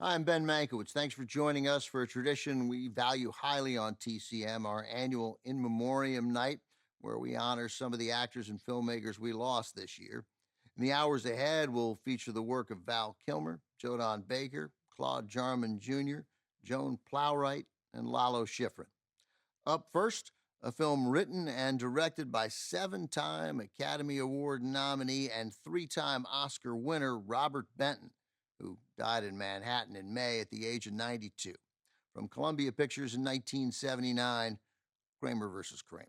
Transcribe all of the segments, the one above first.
Hi, I'm Ben Mankiewicz. Thanks for joining us for a tradition we value highly on TCM, our annual In Memoriam night, where we honor some of the actors and filmmakers we lost this year. In the hours ahead, we'll feature the work of Val Kilmer, Jodan Baker, Claude Jarman Jr., Joan Plowright, and Lalo Schifrin. Up first, a film written and directed by seven-time Academy Award nominee and three-time Oscar winner Robert Benton, who died in Manhattan in May at the age of 92. From Columbia Pictures in 1979, Kramer versus Kramer.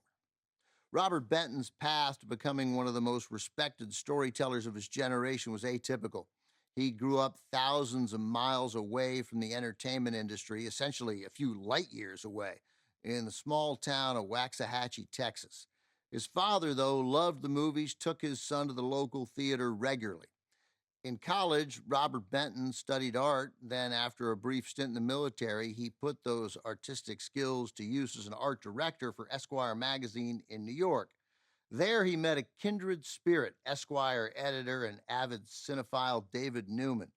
Robert Benton's path to becoming one of the most respected storytellers of his generation was atypical. He grew up thousands of miles away from the entertainment industry, essentially a few light years away, in the small town of Waxahachie, Texas. His father, though, loved the movies, took his son to the local theater regularly. In college, Robert Benton studied art. Then, after a brief stint in the military, he put those artistic skills to use as an art director for Esquire magazine in New York. There, he met a kindred spirit, Esquire editor and avid cinephile David Newman.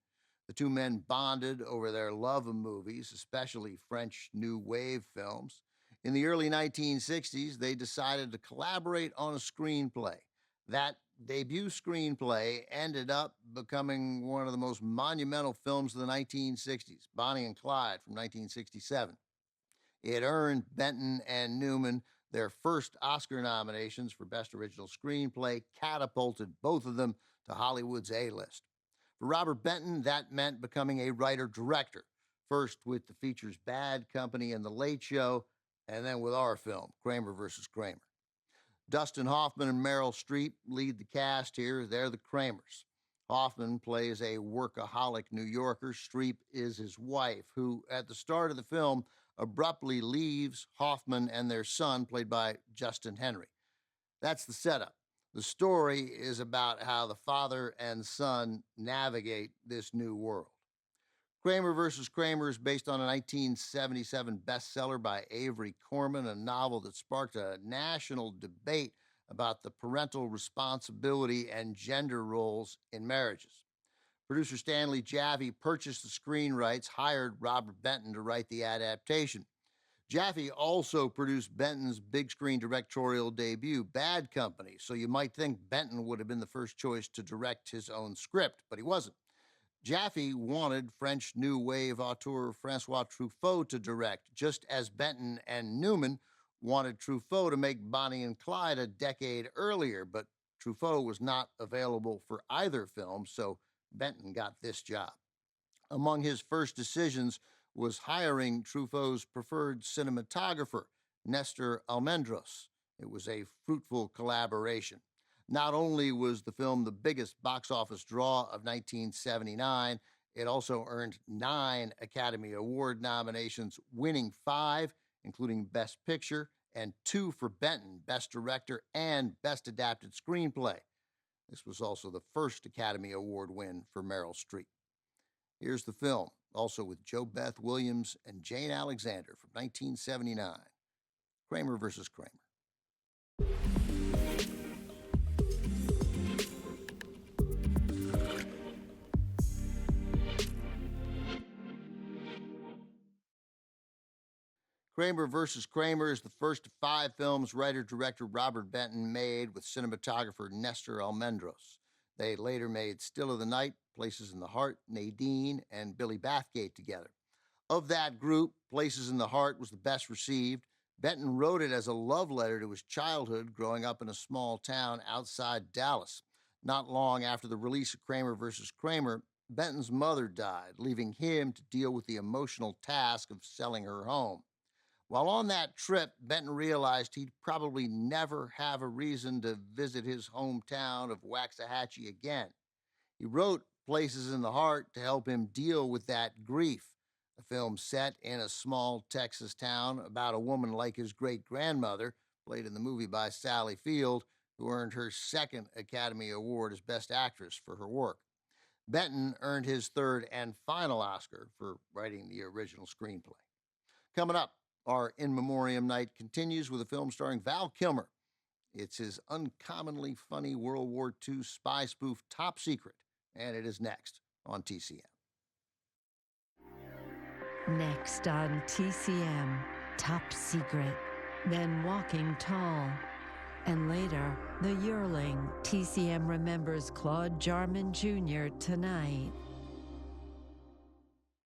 The two men bonded over their love of movies, especially French New Wave films. In the early 1960s, they decided to collaborate on a screenplay. That debut screenplay ended up becoming one of the most monumental films of the 1960s, Bonnie and Clyde from 1967. It earned Benton and Newman their first Oscar nominations for Best Original Screenplay, catapulted both of them to Hollywood's A-list. For Robert Benton, that meant becoming a writer-director, first with the features Bad Company and The Late Show, and then with our film, Kramer versus Kramer. Dustin Hoffman and Meryl Streep lead the cast here. They're the Kramers. Hoffman plays a workaholic New Yorker. Streep is his wife, who, at the start of the film, abruptly leaves Hoffman and their son, played by Justin Henry. That's the setup. The story is about how the father and son navigate this new world. Kramer versus Kramer is based on a 1977 bestseller by Avery Corman, a novel that sparked a national debate about the parental responsibility and gender roles in marriages. Producer Stanley Jaffe purchased the screen rights, hired Robert Benton to write the adaptation. Jaffe also produced Benton's big screen directorial debut, Bad Company, so you might think Benton would have been the first choice to direct his own script, but he wasn't. Jaffe wanted French New Wave auteur Francois Truffaut to direct, just as Benton and Newman wanted Truffaut to make Bonnie and Clyde a decade earlier, but Truffaut was not available for either film, so Benton got this job. Among his first decisions was hiring Truffaut's preferred cinematographer, Nestor Almendros. It was a fruitful collaboration. Not only was the film the biggest box office draw of 1979, it also earned 9 Academy Award nominations, winning 5, including Best Picture, and 2 for Benton, Best Director and Best Adapted Screenplay. This was also the first Academy Award win for Meryl Streep. Here's the film, also with Jo Beth Williams and Jane Alexander from 1979, Kramer versus Kramer. Kramer versus Kramer is the first of 5 films writer-director Robert Benton made with cinematographer Nestor Almendros. They later made Still of the Night, Places in the Heart, Nadine, and Billy Bathgate together. Of that group, Places in the Heart was the best received. Benton wrote it as a love letter to his childhood growing up in a small town outside Dallas. Not long after the release of Kramer versus Kramer, Benton's mother died, leaving him to deal with the emotional task of selling her home. While on that trip, Benton realized he'd probably never have a reason to visit his hometown of Waxahachie again. He wrote Places in the Heart to help him deal with that grief. A film set in a small Texas town about a woman like his great-grandmother, played in the movie by Sally Field, who earned her second Academy Award as Best Actress for her work. Benton earned his third and final Oscar for writing the original screenplay. Coming up, our In Memoriam night continues with a film starring Val Kilmer. It's his uncommonly funny World War II spy spoof Top Secret, and it is next on TCM. Next on TCM, Top Secret, then Walking Tall. And later, The Yearling. TCM remembers Claude Jarman Jr. tonight.